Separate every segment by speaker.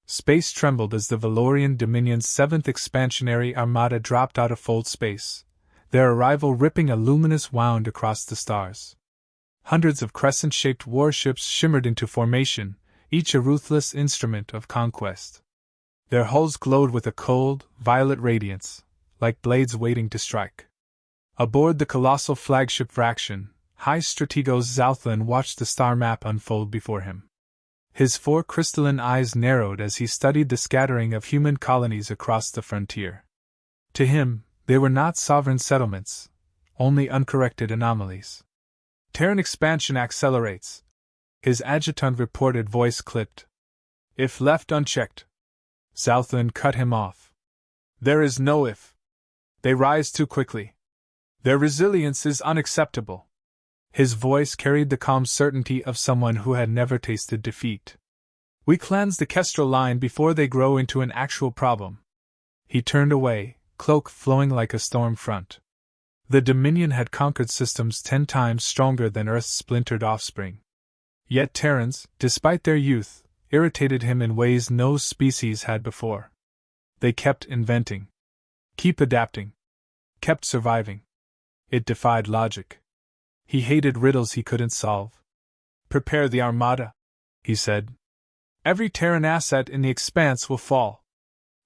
Speaker 1: Space trembled as the Valorian Dominion's 7th Expansionary Armada dropped out of fold space, their arrival ripping a luminous wound across the stars. Hundreds of crescent-shaped warships shimmered into formation, each a ruthless instrument of conquest. Their hulls glowed with a cold, violet radiance, like blades waiting to strike. Aboard the colossal flagship Vraction, High Strategos Zouthlan watched the star map unfold before him. His 4 crystalline eyes narrowed as he studied the scattering of human colonies across the frontier. To him, they were not sovereign settlements, only uncorrected anomalies. Terran expansion accelerates, his adjutant reported, voice clipped. If left unchecked. Zouthlan cut him off. There is no if. They rise too quickly. Their resilience is unacceptable. His voice carried the calm certainty of someone who had never tasted defeat. We cleanse the Kestrel line before they grow into an actual problem. He turned away, cloak flowing like a storm front. The Dominion had conquered systems 10 times stronger than Earth's splintered offspring. Yet Terrans, despite their youth, irritated him in ways no species had before. They kept inventing. Keep adapting. Kept surviving. It defied logic. He hated riddles he couldn't solve. Prepare the Armada, he said. Every Terran asset in the expanse will fall.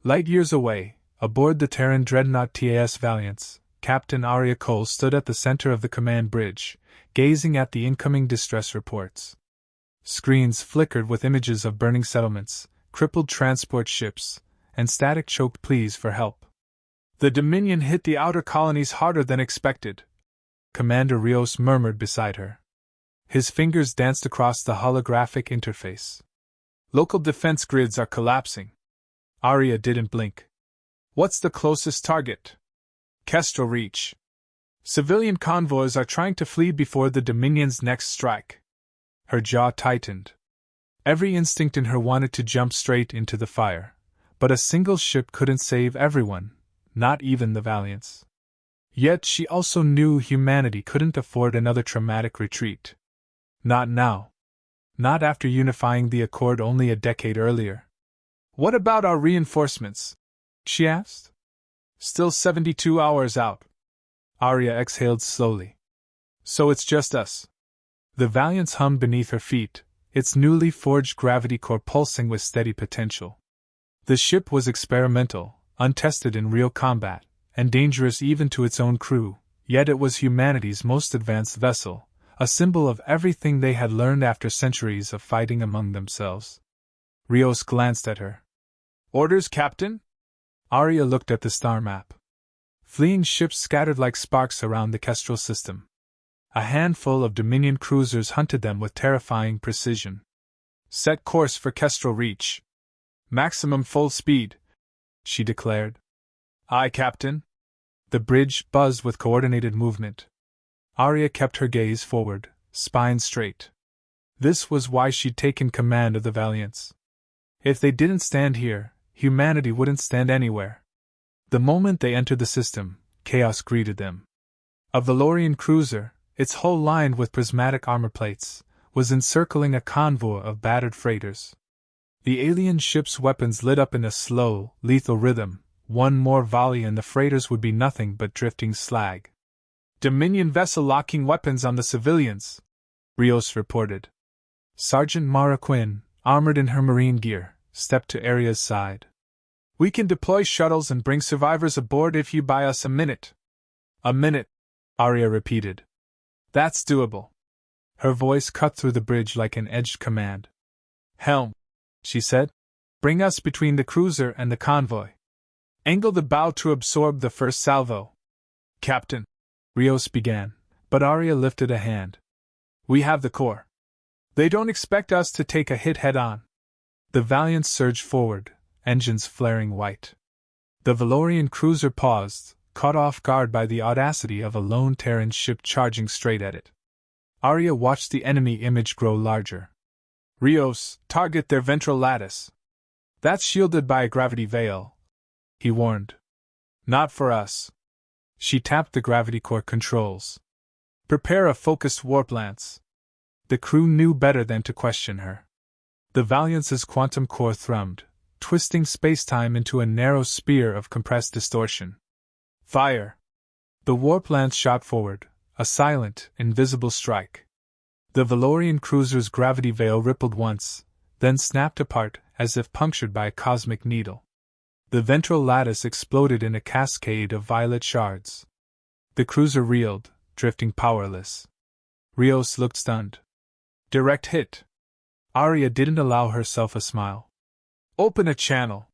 Speaker 1: Light years away, aboard the Terran dreadnought TAS Valiance, Captain Arya Cole stood at the center of the command bridge, gazing at the incoming distress reports. Screens flickered with images of burning settlements, crippled transport ships, and static-choked pleas for help. The Dominion hit the outer colonies harder than expected, Commander Rios murmured beside her. His fingers danced across the holographic interface. Local defense grids are collapsing. Arya didn't blink. What's the closest target? Kestrel Reach. Civilian convoys are trying to flee before the Dominion's next strike. Her jaw tightened. Every instinct in her wanted to jump straight into the fire, but a single ship couldn't save everyone, not even the Valiants. Yet she also knew humanity couldn't afford another traumatic retreat. Not now. Not after unifying the Accord only a decade earlier. What about our reinforcements? She asked. Still 72 hours out. Arya exhaled slowly. So it's just us. The Valiance hummed beneath her feet, its newly forged gravity core pulsing with steady potential. The ship was experimental, untested in real combat, and dangerous even to its own crew, yet it was humanity's most advanced vessel, a symbol of everything they had learned after centuries of fighting among themselves. Rios glanced at her. Orders, Captain? Arya looked at the star map. Fleeing ships scattered like sparks around the Kestrel system. A handful of Dominion cruisers hunted them with terrifying precision. Set course for Kestrel Reach. Maximum full speed, she declared. Aye, Captain. The bridge buzzed with coordinated movement. Arya kept her gaze forward, spine straight. This was why she'd taken command of the Valiants. If they didn't stand here, humanity wouldn't stand anywhere. The moment they entered the system, chaos greeted them. A Valorian cruiser, its hull lined with prismatic armor plates, was encircling a convoy of battered freighters. The alien ship's weapons lit up in a slow, lethal rhythm. One more volley and the freighters would be nothing but drifting slag. Dominion vessel locking weapons on the civilians, Rios reported. Sergeant Mara Quinn, armored in her marine gear, stepped to Arya's side. We can deploy shuttles and bring survivors aboard if you buy us a minute. A minute, Arya repeated. That's doable. Her voice cut through the bridge like an edged command. Helm, she said. Bring us between the cruiser and the convoy. Angle the bow to absorb the first salvo. Captain, Rios began, but Arya lifted a hand. We have the core. They don't expect us to take a hit head-on. The Valiant surged forward, engines flaring white. The Valorian cruiser paused, caught off guard by the audacity of a lone Terran ship charging straight at it. Arya watched the enemy image grow larger. Rios, target their ventral lattice. That's shielded by a gravity veil, he warned. Not for us. She tapped the gravity core controls. Prepare a focused warp lance. The crew knew better than to question her. The Valiance's quantum core thrummed, twisting spacetime into a narrow spear of compressed distortion. Fire! The warp lance shot forward, a silent, invisible strike. The Valorian cruiser's gravity veil rippled once, then snapped apart as if punctured by a cosmic needle. The ventral lattice exploded in a cascade of violet shards. The cruiser reeled, drifting powerless. Rios looked stunned. Direct hit. Arya didn't allow herself a smile. Open a channel.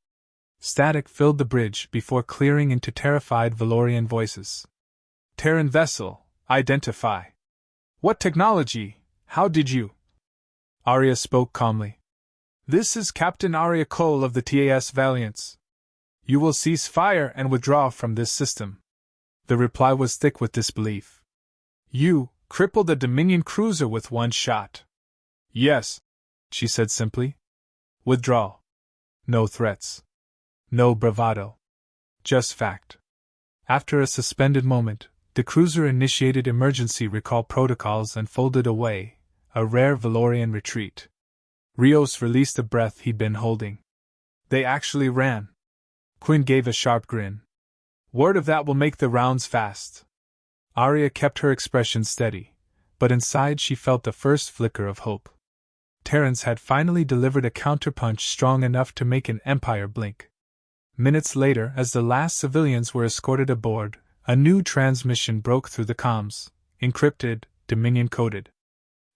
Speaker 1: Static filled the bridge before clearing into terrified Valorian voices. Terran vessel, identify. What technology? How did you? Arya spoke calmly. This is Captain Arya Cole of the TAS Valiance. You will cease fire and withdraw from this system. The reply was thick with disbelief. You crippled a Dominion cruiser with one shot. Yes, she said simply. Withdraw. No threats. No bravado. Just fact. After a suspended moment, the cruiser initiated emergency recall protocols and folded away, a rare Valorian retreat. Rios released the breath he'd been holding. They actually ran. Quinn gave a sharp grin. Word of that will make the rounds fast. Arya kept her expression steady, but inside she felt the first flicker of hope. Terrans had finally delivered a counterpunch strong enough to make an empire blink. Minutes later, as the last civilians were escorted aboard, a new transmission broke through the comms, encrypted, Dominion-coded.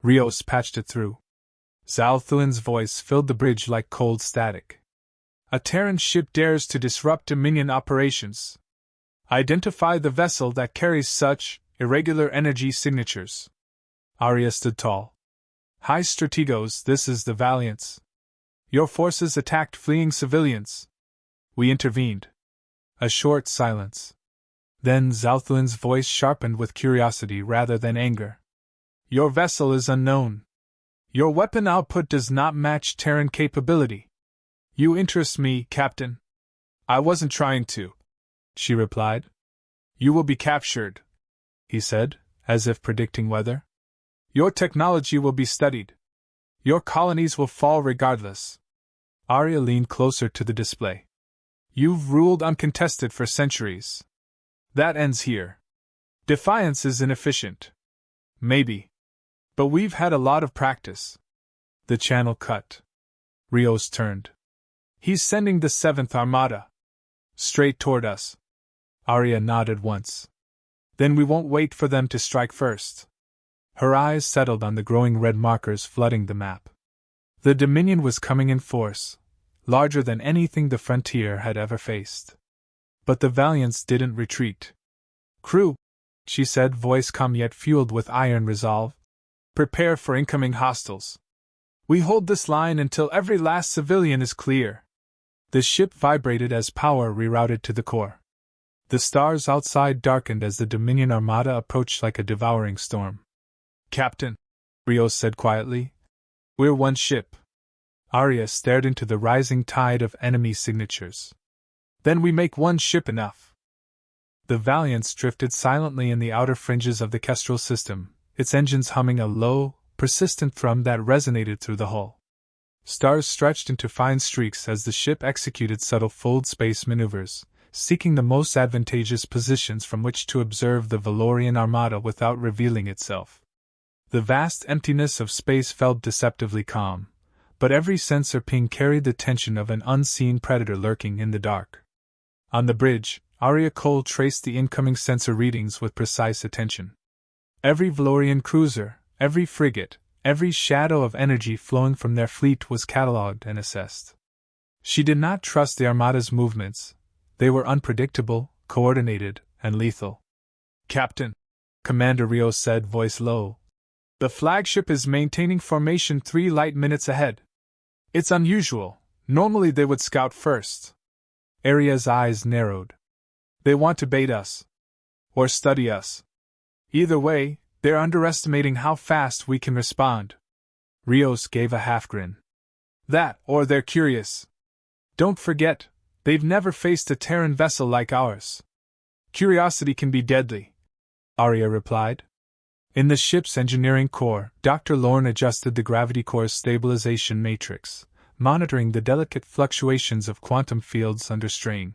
Speaker 1: Rios patched it through. Zalthuan's voice filled the bridge like cold static. A Terran ship dares to disrupt Dominion operations. Identify the vessel that carries such irregular energy signatures. Arya stood tall. High Strategos, this is the Valiance. Your forces attacked fleeing civilians. We intervened. A short silence. Then Zalthuan's voice sharpened with curiosity rather than anger. Your vessel is unknown. Your weapon output does not match Terran capability. You interest me, Captain. I wasn't trying to, she replied. You will be captured, he said, as if predicting weather. Your technology will be studied. Your colonies will fall regardless. Arya leaned closer to the display. You've ruled uncontested for centuries. That ends here. Defiance is inefficient. Maybe. But we've had a lot of practice. The channel cut. Rios turned. He's sending the 7th Armada. Straight toward us. Arya nodded once. Then we won't wait for them to strike first. Her eyes settled on the growing red markers flooding the map. The Dominion was coming in force, larger than anything the frontier had ever faced. But the Valiance didn't retreat. Crew, she said, voice calm yet fueled with iron resolve, prepare for incoming hostiles. We hold this line until every last civilian is clear. The ship vibrated as power rerouted to the core. The stars outside darkened as the Dominion Armada approached like a devouring storm. Captain, Rios said quietly, we're one ship. Arya stared into the rising tide of enemy signatures. Then we make one ship enough. The Valiance drifted silently in the outer fringes of the Kestrel system, its engines humming a low, persistent thrum that resonated through the hull. Stars stretched into fine streaks as the ship executed subtle fold space maneuvers, seeking the most advantageous positions from which to observe the Valorian Armada without revealing itself. The vast emptiness of space felt deceptively calm, but every sensor ping carried the tension of an unseen predator lurking in the dark. On the bridge, Arya Cole traced the incoming sensor readings with precise attention. Every Valorian cruiser, every frigate, every shadow of energy flowing from their fleet was catalogued and assessed. She did not trust the Armada's movements. They were unpredictable, coordinated, and lethal. Captain, Commander Rios said, voice low. The flagship is maintaining formation 3 light minutes ahead. It's unusual. Normally they would scout first. Arya's eyes narrowed. They want to bait us. Or study us. Either way, they're underestimating how fast we can respond. Rios gave a half-grin. That, or they're curious. Don't forget, they've never faced a Terran vessel like ours. Curiosity can be deadly, Arya replied. In the ship's engineering core, Dr. Lorne adjusted the gravity core's stabilization matrix, monitoring the delicate fluctuations of quantum fields under strain.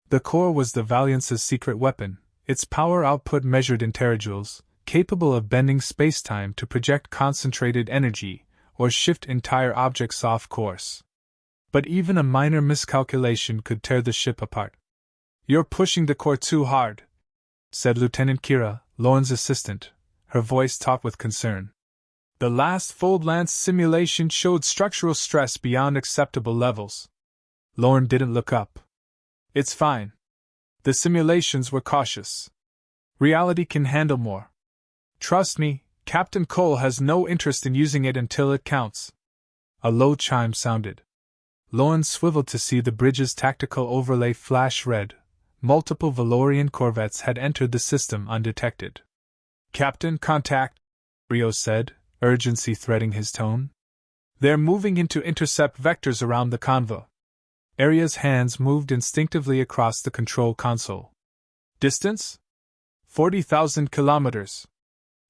Speaker 1: The core was the Valiant's secret weapon, its power output measured in terajoules, capable of bending spacetime to project concentrated energy or shift entire objects off course. But even a minor miscalculation could tear the ship apart. "You're pushing the core too hard," said Lieutenant Kira, Lorne's assistant, her voice taut with concern. "The last Fold Lance simulation showed structural stress beyond acceptable levels." Lorne didn't look up. "It's fine. The simulations were cautious. Reality can handle more. Trust me, Captain Cole has no interest in using it until it counts." A low chime sounded. Lorne swiveled to see the bridge's tactical overlay flash red. Multiple Valorian corvettes had entered the system undetected. "Captain, contact," Rios said, urgency threading his tone. "They're moving into intercept vectors around the convo." Aria's hands moved instinctively across the control console. "Distance? 40,000 kilometers.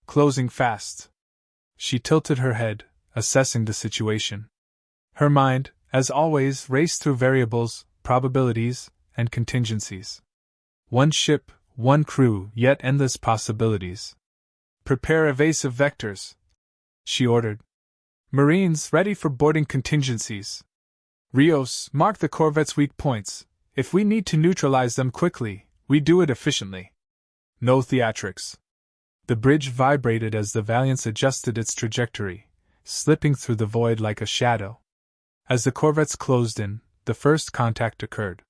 Speaker 1: Closing fast." She tilted her head, assessing the situation. Her mind, as always, raced through variables, probabilities, and contingencies. One ship, one crew, yet endless possibilities. "Prepare evasive vectors," she ordered. "Marines, ready for boarding contingencies. Rios, mark the corvette's weak points. If we need to neutralize them quickly, we do it efficiently. No theatrics." The bridge vibrated as the Valiance adjusted its trajectory, slipping through the void like a shadow. As the corvettes closed in, the first contact occurred.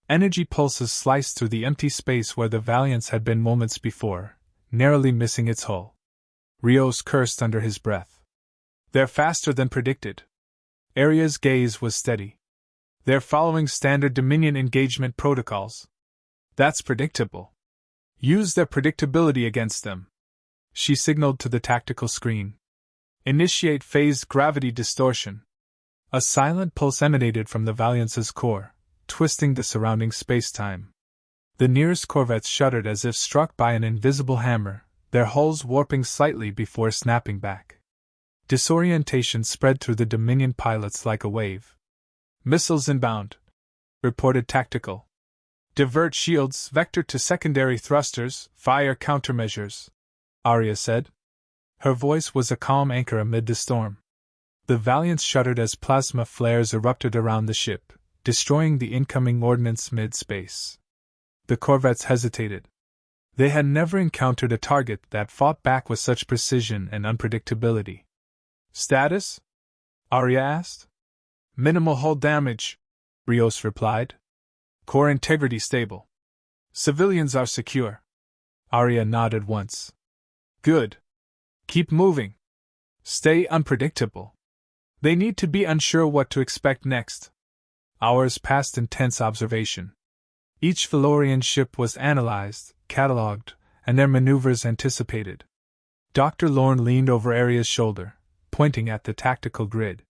Speaker 1: Energy pulses sliced through the empty space where the Valiance had been moments before, narrowly missing its hull. Rios cursed under his breath. "They're faster than predicted." Aria's gaze was steady. "They're following standard Dominion engagement protocols." "That's predictable. Use their predictability against them." She signaled to the tactical screen. "Initiate phased gravity distortion." A silent pulse emanated from the Valiance's core, twisting the surrounding spacetime. The nearest corvettes shuddered as if struck by an invisible hammer, their hulls warping slightly before snapping back. Disorientation spread through the Dominion pilots like a wave. "Missiles inbound," reported Tactical. "Divert shields, vector to secondary thrusters, fire countermeasures," Arya said. Her voice was a calm anchor amid the storm. The Valiant shuddered as plasma flares erupted around the ship, destroying the incoming ordnance mid-space. The corvettes hesitated. They had never encountered a target that fought back with such precision and unpredictability. "Status?" Arya asked. "Minimal hull damage," Rios replied. "Core integrity stable. Civilians are secure." Arya nodded once. "Good. Keep moving. Stay unpredictable. They need to be unsure what to expect next." Hours passed in tense observation. Each Valorian ship was analyzed, catalogued, and their maneuvers anticipated. Dr. Lorne leaned over Aria's shoulder, pointing at the tactical grid.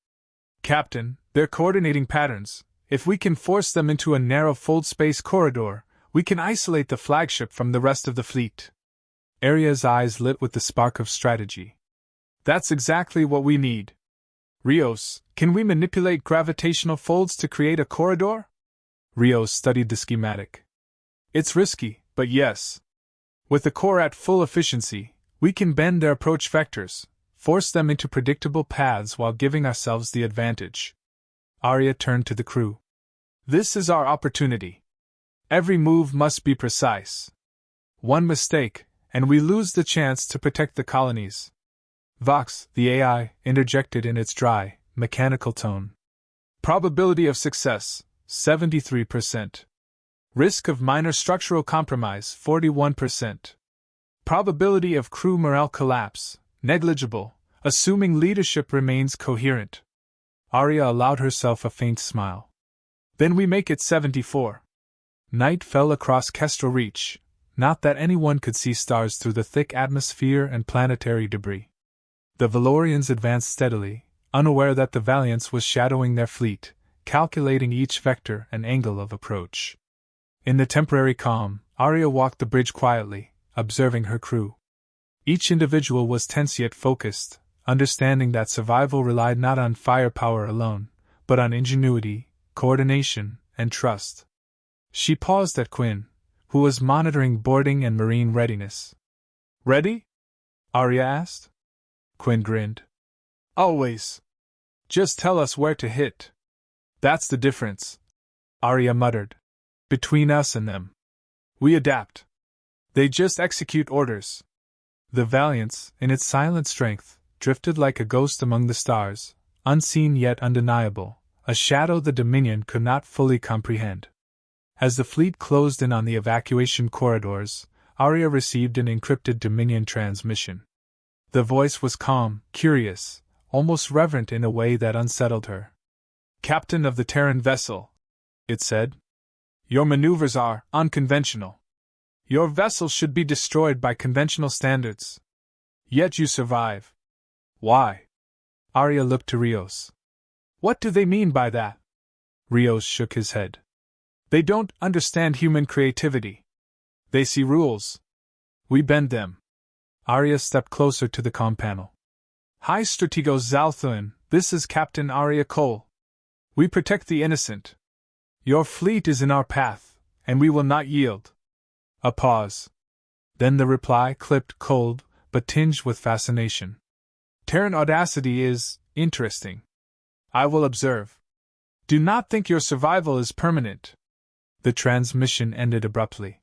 Speaker 1: "Captain, they're coordinating patterns. If we can force them into a narrow fold space corridor, we can isolate the flagship from the rest of the fleet." Aria's eyes lit with the spark of strategy. "That's exactly what we need. Rios, can we manipulate gravitational folds to create a corridor?" Rios studied the schematic. "It's risky, but yes. With the core at full efficiency, we can bend their approach vectors, force them into predictable paths while giving ourselves the advantage." Arya turned to the crew. "This is our opportunity. Every move must be precise. One mistake, and we lose the chance to protect the colonies." Vox, the AI, interjected in its dry, mechanical tone. "Probability of success, 73%. Risk of minor structural compromise, 41%. Probability of crew morale collapse, negligible, assuming leadership remains coherent." Arya allowed herself a faint smile. "Then we make it 74. Night fell across Kestrel Reach, not that anyone could see stars through the thick atmosphere and planetary debris. The Valorians advanced steadily, unaware that the Valiance was shadowing their fleet, calculating each vector and angle of approach. In the temporary calm, Arya walked the bridge quietly, observing her crew. Each individual was tense yet focused, understanding that survival relied not on firepower alone, but on ingenuity, coordination, and trust. She paused at Quinn, who was monitoring boarding and marine readiness. "Ready?" Arya asked. Quinn grinned. "Always. Just tell us where to hit." "That's the difference," Arya muttered. "Between us and them. We adapt. They just execute orders." The Valiance, in its silent strength, drifted like a ghost among the stars, unseen yet undeniable, a shadow the Dominion could not fully comprehend. As the fleet closed in on the evacuation corridors, Arya received an encrypted Dominion transmission. The voice was calm, curious, almost reverent in a way that unsettled her. "Captain of the Terran vessel," it said. "Your maneuvers are unconventional. Your vessel should be destroyed by conventional standards. Yet you survive. Why?" Arya looked to Rios. "What do they mean by that?" Rios shook his head. "They don't understand human creativity. They see rules. We bend them." Arya stepped closer to the comm panel. "High Strategos Zalthuin, this is Captain Arya Cole. We protect the innocent. Your fleet is in our path, and we will not yield." A pause. Then the reply clipped, cold, but tinged with fascination. "Terran audacity is interesting. I will observe. Do not think your survival is permanent." The transmission ended abruptly.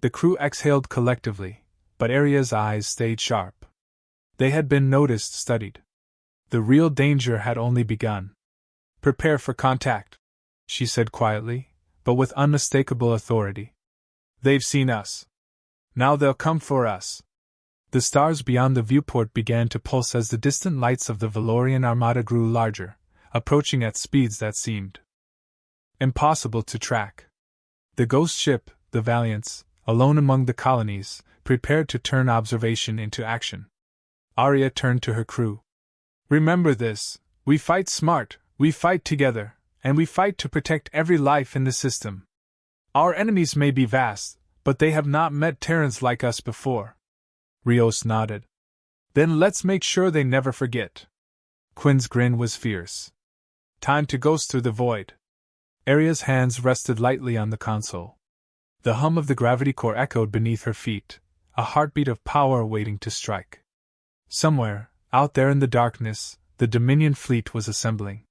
Speaker 1: The crew exhaled collectively, but Arya's eyes stayed sharp. They had been noticed, studied. The real danger had only begun. "Prepare for contact," she said quietly, but with unmistakable authority. "They've seen us. Now they'll come for us." The stars beyond the viewport began to pulse as the distant lights of the Valorian armada grew larger, approaching at speeds that seemed impossible to track. The ghost ship, the Valiance, alone among the colonies, prepared to turn observation into action. Arya turned to her crew. "Remember this, we fight smart, we fight together, and we fight to protect every life in the system. Our enemies may be vast, but they have not met Terrans like us before." Rios nodded. "Then let's make sure they never forget." Quinn's grin was fierce. "Time to ghost through the void." Arya's hands rested lightly on the console. The hum of the gravity core echoed beneath her feet, a heartbeat of power waiting to strike. Somewhere, out there in the darkness, the Dominion fleet was assembling.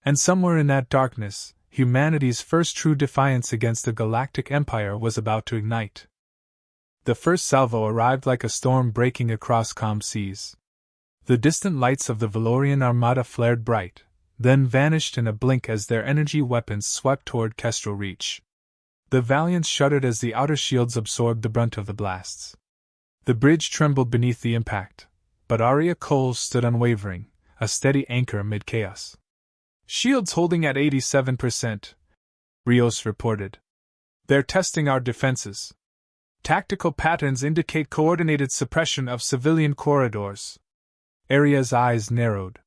Speaker 1: And somewhere in that darkness, humanity's first true defiance against the galactic empire was about to ignite. The first salvo arrived like a storm breaking across calm seas. The distant lights of the Valorian armada flared bright, then vanished in a blink as their energy weapons swept toward Kestrel Reach. The Valiance shuddered as the outer shields absorbed the brunt of the blasts. The bridge trembled beneath the impact, but Arya Cole stood unwavering, a steady anchor amid chaos. "Shields holding at 87%, Rios reported. "They're testing our defenses. Tactical patterns indicate coordinated suppression of civilian corridors." Arya's eyes narrowed.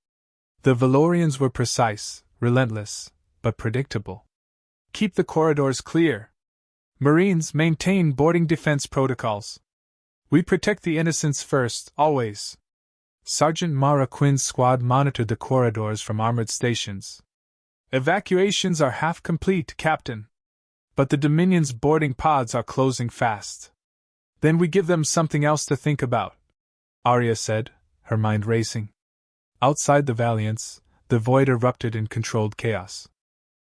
Speaker 1: The Valorians were precise, relentless, but predictable. "Keep the corridors clear. Marines, maintain boarding defense protocols. We protect the innocents first, always." Sergeant Mara Quinn's squad monitored the corridors from armored stations. "Evacuations are half complete, Captain. But the Dominion's boarding pods are closing fast." "Then we give them something else to think about," Arya said, her mind racing. Outside the Valiance, the void erupted in controlled chaos.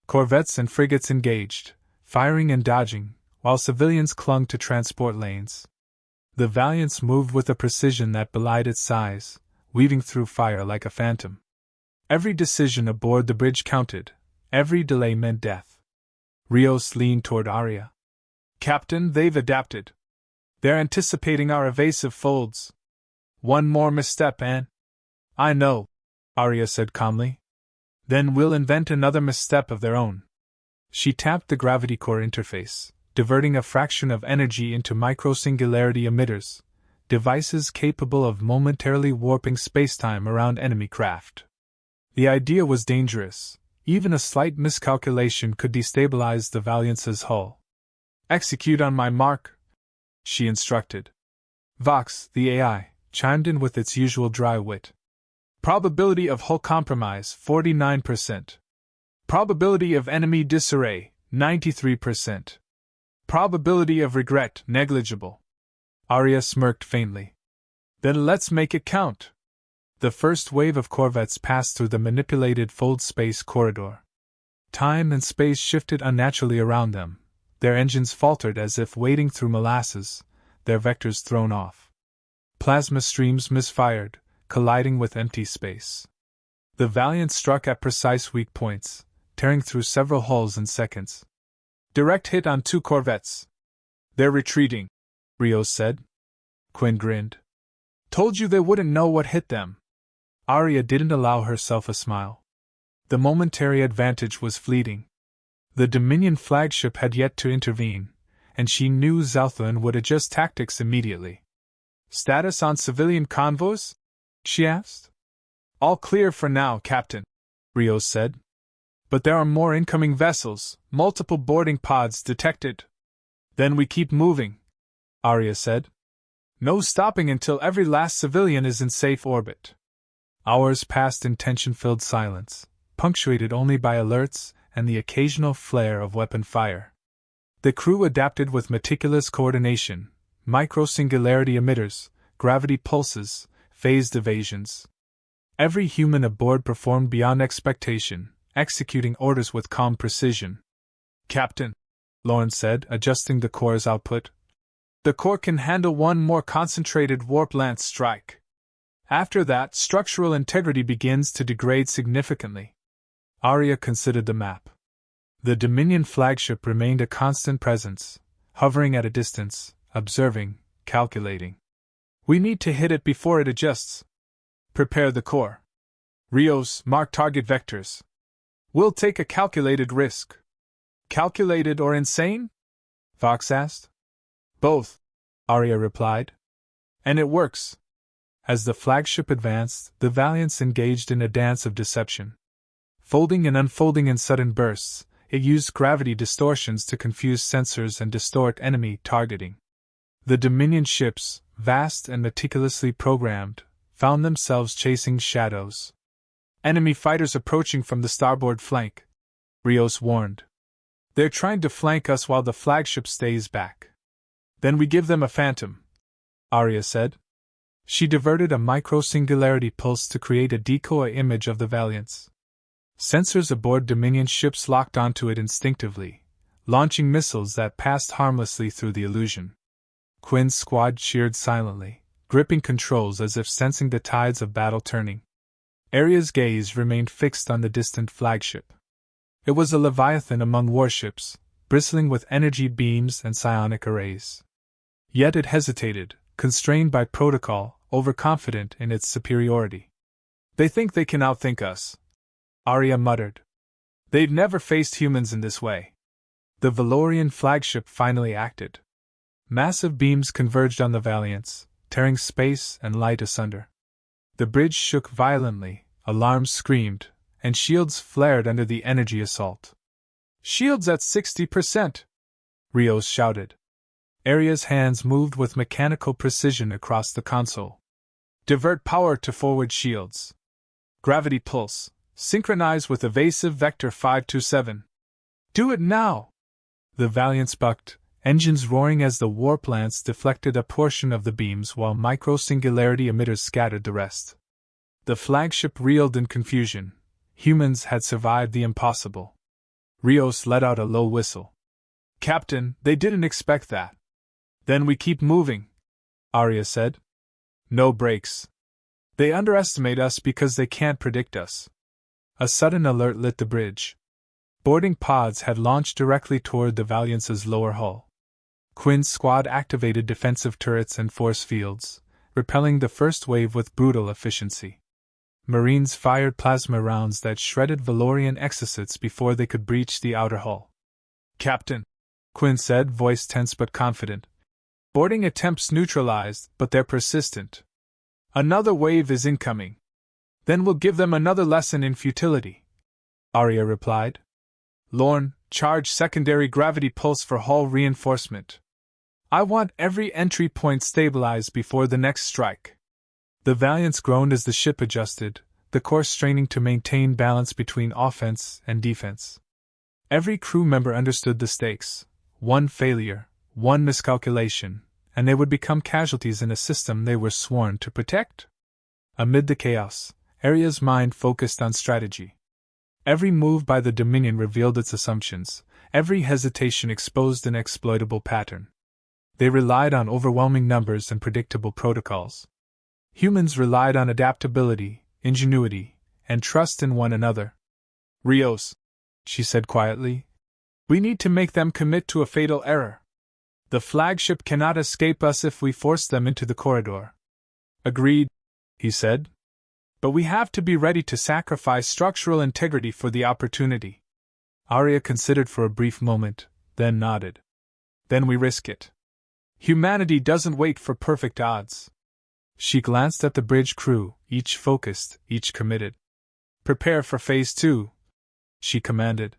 Speaker 1: Corvettes and frigates engaged, firing and dodging, while civilians clung to transport lanes. The Valiance moved with a precision that belied its size, weaving through fire like a phantom. Every decision aboard the bridge counted, every delay meant death. Rios leaned toward Arya. "Captain, they've adapted. They're anticipating our evasive folds. One more misstep and—" "I know," Arya said calmly. "Then we'll invent another misstep of their own." She tapped the gravity core interface, diverting a fraction of energy into microsingularity emitters, devices capable of momentarily warping spacetime around enemy craft. The idea was dangerous. Even a slight miscalculation could destabilize the Valiance's hull. "Execute on my mark," she instructed. Vox, the AI, chimed in with its usual dry wit. "Probability of hull compromise 49%. Probability of enemy disarray, 93%. Probability of regret, negligible. Arya smirked faintly. Then let's make it count. The first wave of corvettes passed through the manipulated fold space corridor. Time and space shifted unnaturally around them. Their engines faltered as if wading through molasses, their vectors thrown off. Plasma streams misfired, colliding with empty space. The Valiant struck at precise weak points, tearing through several hulls in seconds. Direct hit on 2 corvettes. They're retreating, Rios said. Quinn grinned. Told you they wouldn't know what hit them. Arya didn't allow herself a smile. The momentary advantage was fleeting. The Dominion flagship had yet to intervene, and she knew Zalthan would adjust tactics immediately. Status on civilian convoys? She asked. All clear for now, Captain, Rios said. But there are more incoming vessels, multiple boarding pods detected. Then we keep moving, Arya said. No stopping until every last civilian is in safe orbit. Hours passed in tension-filled silence, punctuated only by alerts and the occasional flare of weapon fire. The crew adapted with meticulous coordination, micro-singularity emitters, gravity pulses, phased evasions. Every human aboard performed beyond expectation, executing orders with calm precision. Captain, Lorne said, adjusting the core's output. The core can handle one more concentrated warp-lance strike. After that, structural integrity begins to degrade significantly. Arya considered the map. The Dominion flagship remained a constant presence, hovering at a distance, observing, calculating. We need to hit it before it adjusts. Prepare the core. Rios, mark target vectors. We'll take a calculated risk. Calculated or insane? Vox asked. Both, Arya replied. And it works. As the flagship advanced, the Valiants engaged in a dance of deception. Folding and unfolding in sudden bursts, it used gravity distortions to confuse sensors and distort enemy targeting. The Dominion ships, vast and meticulously programmed, found themselves chasing shadows. Enemy fighters approaching from the starboard flank, Rios warned. They're trying to flank us while the flagship stays back. Then we give them a phantom, Arya said. She diverted a micro-singularity pulse to create a decoy image of the Valiants. Sensors aboard Dominion ships locked onto it instinctively, launching missiles that passed harmlessly through the illusion. Quinn's squad cheered silently, gripping controls as if sensing the tides of battle turning. Arya's gaze remained fixed on the distant flagship. It was a leviathan among warships, bristling with energy beams and psionic arrays. Yet it hesitated, constrained by protocol, overconfident in its superiority. They think they can outthink us, Arya muttered. They've never faced humans in this way. The Valorian flagship finally acted. Massive beams converged on the Valiants, tearing space and light asunder. The bridge shook violently, alarms screamed, and shields flared under the energy assault. Shields at 60%! Rios shouted. Arya's hands moved with mechanical precision across the console. Divert power to forward shields. Gravity pulse. Synchronize with evasive vector 527. Do it now! The Valiants bucked, engines roaring as the warp lance deflected a portion of the beams while micro-singularity emitters scattered the rest. The flagship reeled in confusion. Humans had survived the impossible. Rios let out a low whistle. Captain, they didn't expect that. Then we keep moving, Arya said. No brakes. They underestimate us because they can't predict us. A sudden alert lit the bridge. Boarding pods had launched directly toward the Valiant's lower hull. Quinn's squad activated defensive turrets and force fields, repelling the first wave with brutal efficiency. Marines fired plasma rounds that shredded Valorian exocets before they could breach the outer hull. Captain, Quinn said, voice tense but confident. Boarding attempts neutralized, but they're persistent. Another wave is incoming. Then we'll give them another lesson in futility, Arya replied. Lorne, charge secondary gravity pulse for hull reinforcement. I want every entry point stabilized before the next strike. The Valiants groaned as the ship adjusted, the core straining to maintain balance between offense and defense. Every crew member understood the stakes. One failure, one miscalculation, and they would become casualties in a system they were sworn to protect. Amid the chaos, Aria's mind focused on strategy. Every move by the Dominion revealed its assumptions, every hesitation exposed an exploitable pattern. They relied on overwhelming numbers and predictable protocols. Humans relied on adaptability, ingenuity, and trust in one another. "Rios," she said quietly, "we need to make them commit to a fatal error. The flagship cannot escape us if we force them into the corridor." "Agreed," he said. "But we have to be ready to sacrifice structural integrity for the opportunity." Arya considered for a brief moment, then nodded. "Then we risk it. Humanity doesn't wait for perfect odds." She glanced at the bridge crew, each focused, each committed. "Prepare for Phase 2, she commanded.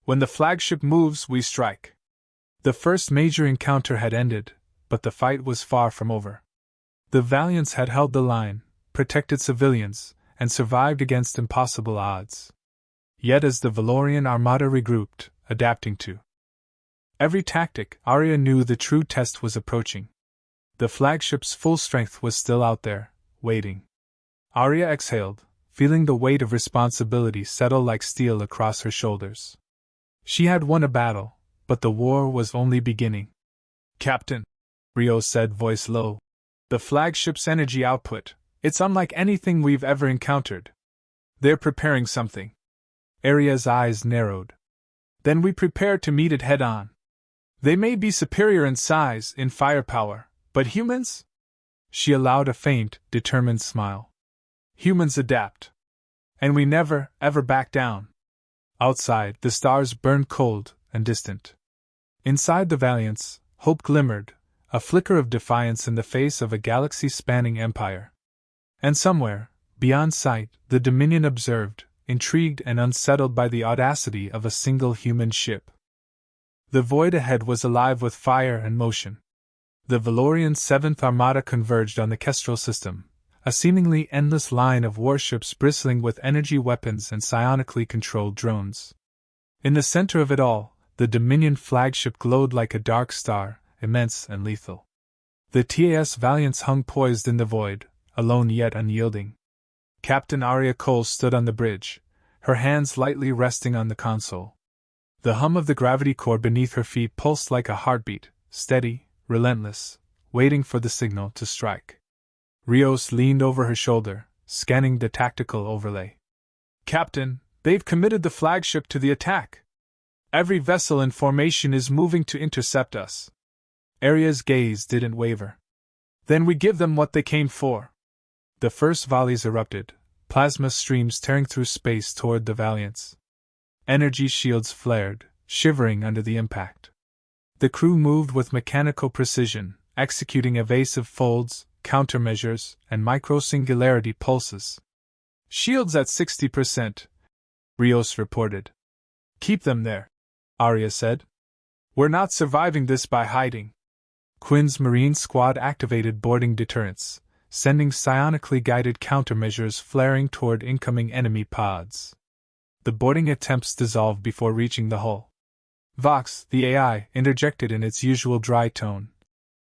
Speaker 1: "When the flagship moves, we strike." The first major encounter had ended, but the fight was far from over. The Valiants had held the line, protected civilians, and survived against impossible odds. Yet as the Valorian armada regrouped, adapting to every tactic, Arya knew the true test was approaching. The flagship's full strength was still out there, waiting. Arya exhaled, feeling the weight of responsibility settle like steel across her shoulders. She had won a battle, but the war was only beginning. "Captain," Rios said, voice low, "the flagship's energy output, it's unlike anything we've ever encountered. They're preparing something." Arya's eyes narrowed. "Then we prepare to meet it head-on. They may be superior in size, in firepower, but humans?" She allowed a faint, determined smile. "Humans adapt. And we never, ever back down." Outside, the stars burned cold and distant. Inside the Valiants, hope glimmered, a flicker of defiance in the face of a galaxy-spanning empire. And somewhere, beyond sight, the Dominion observed, intrigued and unsettled by the audacity of a single human ship. The void ahead was alive with fire and motion. The Valorian 7th Armada converged on the Kestrel system, a seemingly endless line of warships bristling with energy weapons and psionically controlled drones. In the center of it all, the Dominion flagship glowed like a dark star, immense and lethal. The TAS Valiants hung poised in the void, alone yet unyielding. Captain Arya Cole stood on the bridge, her hands lightly resting on the console. The hum of the gravity core beneath her feet pulsed like a heartbeat, steady, relentless, waiting for the signal to strike. Rios leaned over her shoulder, scanning the tactical overlay. "Captain, they've committed the flagship to the attack. Every vessel in formation is moving to intercept us." Arya's gaze didn't waver. "Then we give them what they came for." The first volleys erupted, plasma streams tearing through space toward the Valiants. Energy shields flared, shivering under the impact. The crew moved with mechanical precision, executing evasive folds, countermeasures, and micro-singularity pulses. "Shields at 60%, Rios reported. "Keep them there," Arya said. "We're not surviving this by hiding." Quinn's Marine squad activated boarding deterrents, sending psionically guided countermeasures flaring toward incoming enemy pods. The boarding attempts dissolved before reaching the hull. Vox, the AI, interjected in its usual dry tone.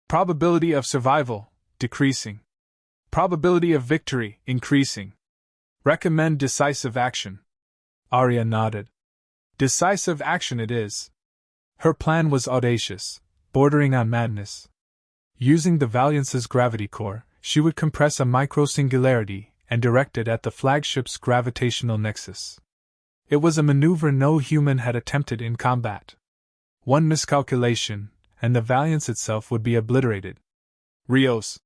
Speaker 1: "Probability of survival, decreasing. Probability of victory, increasing. Recommend decisive action." Arya nodded. "Decisive action it is." Her plan was audacious, bordering on madness. Using the Valiant's gravity core, she would compress a micro-singularity and direct it at the flagship's gravitational nexus. It was a maneuver no human had attempted in combat. One miscalculation, and the Valiance itself would be obliterated. "Rios,"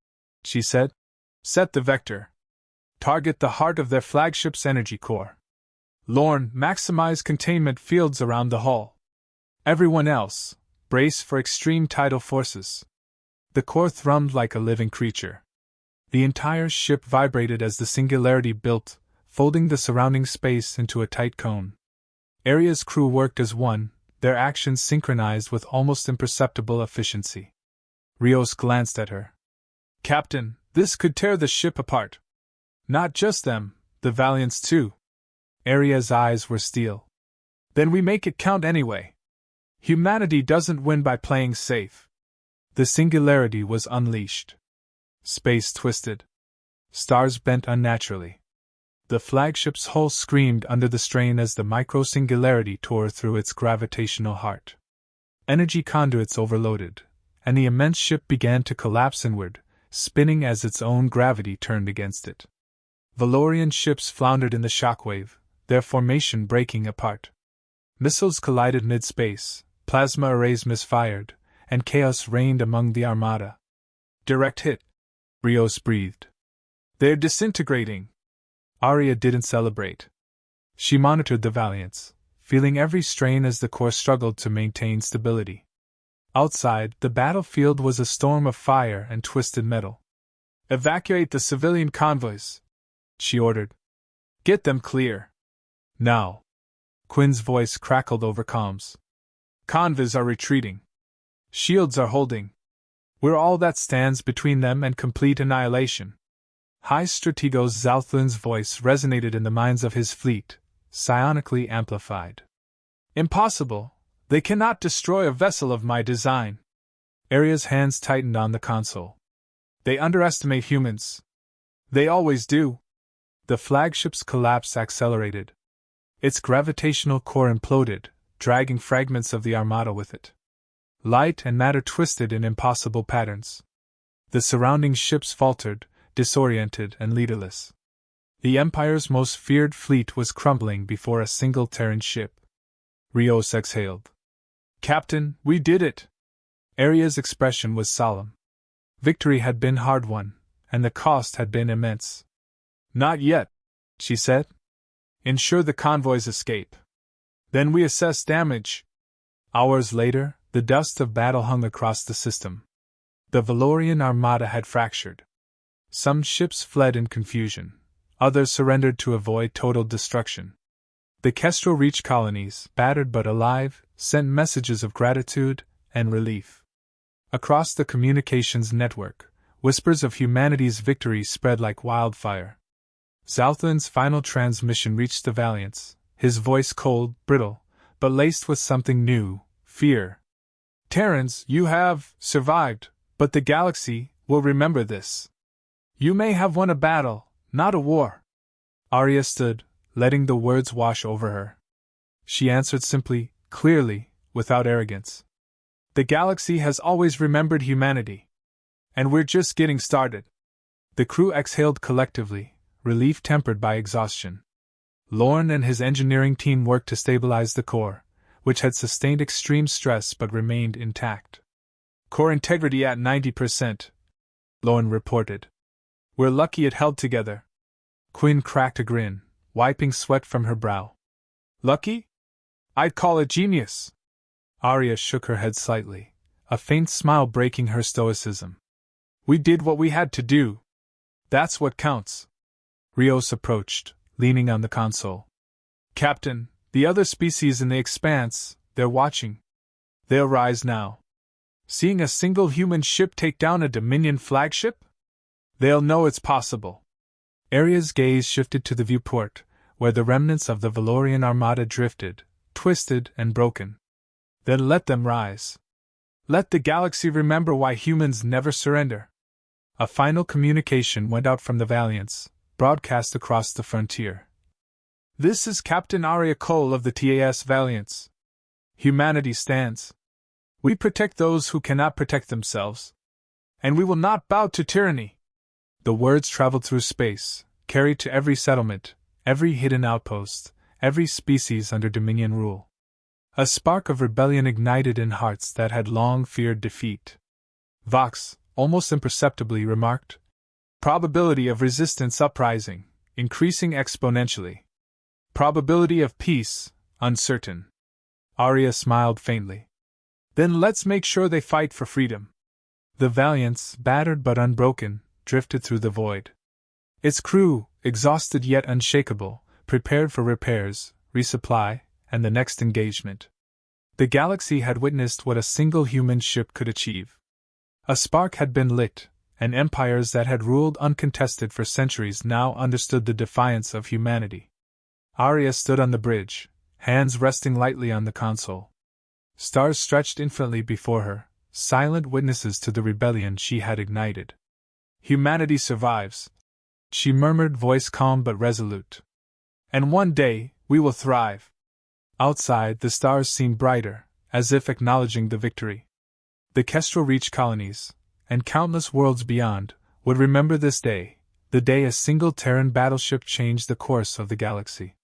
Speaker 1: she said, "set the vector. Target the heart of their flagship's energy core. Lorne, maximize containment fields around the hull. Everyone else, brace for extreme tidal forces." The core thrummed like a living creature. The entire ship vibrated as the singularity built, folding the surrounding space into a tight cone. Arya's crew worked as one, their actions synchronized with almost imperceptible efficiency. Rios glanced at her. "Captain, this could tear the ship apart." "Not just them," The Valiants too. Aria's eyes were steel. Then we make it count anyway. Humanity doesn't win by playing safe. The singularity was unleashed. Space twisted. Stars bent unnaturally. The flagship's hull screamed under the strain as the micro-singularity tore through its gravitational heart. Energy conduits overloaded, and the immense ship began to collapse inward, spinning as its own gravity turned against it. Valorian ships floundered in the shockwave, their formation breaking apart. Missiles collided mid-space, plasma arrays misfired, and chaos reigned among the armada. Direct hit, Rios breathed. They're disintegrating. Aria didn't celebrate. She monitored the Valiants, feeling every strain as the core struggled to maintain stability. Outside, the battlefield was a storm of fire and twisted metal. Evacuate the civilian convoys, she ordered. Get them clear. Now. Quinn's voice crackled over comms. Convoys are retreating. Shields are holding. We're all that stands between them and complete annihilation. High Strategos Zalthlin's voice resonated in the minds of his fleet, psionically amplified. Impossible! They cannot destroy a vessel of my design. Aria's hands tightened on the console. They underestimate humans. They always do. The flagship's collapse accelerated. Its gravitational core imploded, dragging fragments of the armada with it. Light and matter twisted in impossible patterns. The surrounding ships faltered, disoriented and leaderless. The Empire's most feared fleet was crumbling before a single Terran ship. Rios exhaled. Captain, we did it! Aria's expression was solemn. Victory had been hard-won, and the cost had been immense. Not yet, she said. Ensure the convoys escape. Then we assess damage. Hours later, the dust of battle hung across the system. The Valorian armada had fractured. Some ships fled in confusion, others surrendered to avoid total destruction. The Kestrel-Reach colonies, battered but alive, sent messages of gratitude and relief. Across the communications network, whispers of humanity's victory spread like wildfire. Zalthlin's final transmission reached the Valiants, his voice cold, brittle, but laced with something new, fear. Terrans, you have survived, but the galaxy will remember this. You may have won a battle, not a war. Aria stood, letting the words wash over her. She answered simply, clearly, without arrogance. The galaxy has always remembered humanity. And we're just getting started. The crew exhaled collectively, relief tempered by exhaustion. Lorne and his engineering team worked to stabilize the core, which had sustained extreme stress but remained intact. Core integrity at 90%, Lorne reported. We're lucky it held together. Quinn cracked a grin, wiping sweat from her brow. Lucky? I'd call it genius. Aria shook her head slightly, a faint smile breaking her stoicism. We did what we had to do. That's what counts. Rios approached, leaning on the console. Captain, the other species in the expanse, they're watching. They'll rise now. Seeing a single human ship take down a Dominion flagship? They'll know it's possible. Aria's gaze shifted to the viewport, where the remnants of the Valorian armada drifted, twisted and broken. Then let them rise. Let the galaxy remember why humans never surrender. A final communication went out from the Valiants, broadcast across the frontier. This is Captain Aria Cole of the TAS Valiants. Humanity stands. We protect those who cannot protect themselves. And we will not bow to tyranny. The words traveled through space, carried to every settlement, every hidden outpost, every species under Dominion rule. A spark of rebellion ignited in hearts that had long feared defeat. Vox, almost imperceptibly, remarked, Probability of resistance uprising, increasing exponentially. Probability of peace, uncertain. Aria smiled faintly. Then let's make sure they fight for freedom. The Valiants, battered but unbroken, drifted through the void. Its crew, exhausted yet unshakable, prepared for repairs, resupply, and the next engagement. The galaxy had witnessed what a single human ship could achieve. A spark had been lit, and empires that had ruled uncontested for centuries now understood the defiance of humanity. Arya stood on the bridge, hands resting lightly on the console. Stars stretched infinitely before her, silent witnesses to the rebellion she had ignited. "Humanity survives," she murmured, voice calm but resolute. "And one day, we will thrive." Outside, the stars seemed brighter, as if acknowledging the victory. The Kestrel Reach colonies, and countless worlds beyond, would remember this day, the day a single Terran battleship changed the course of the galaxy.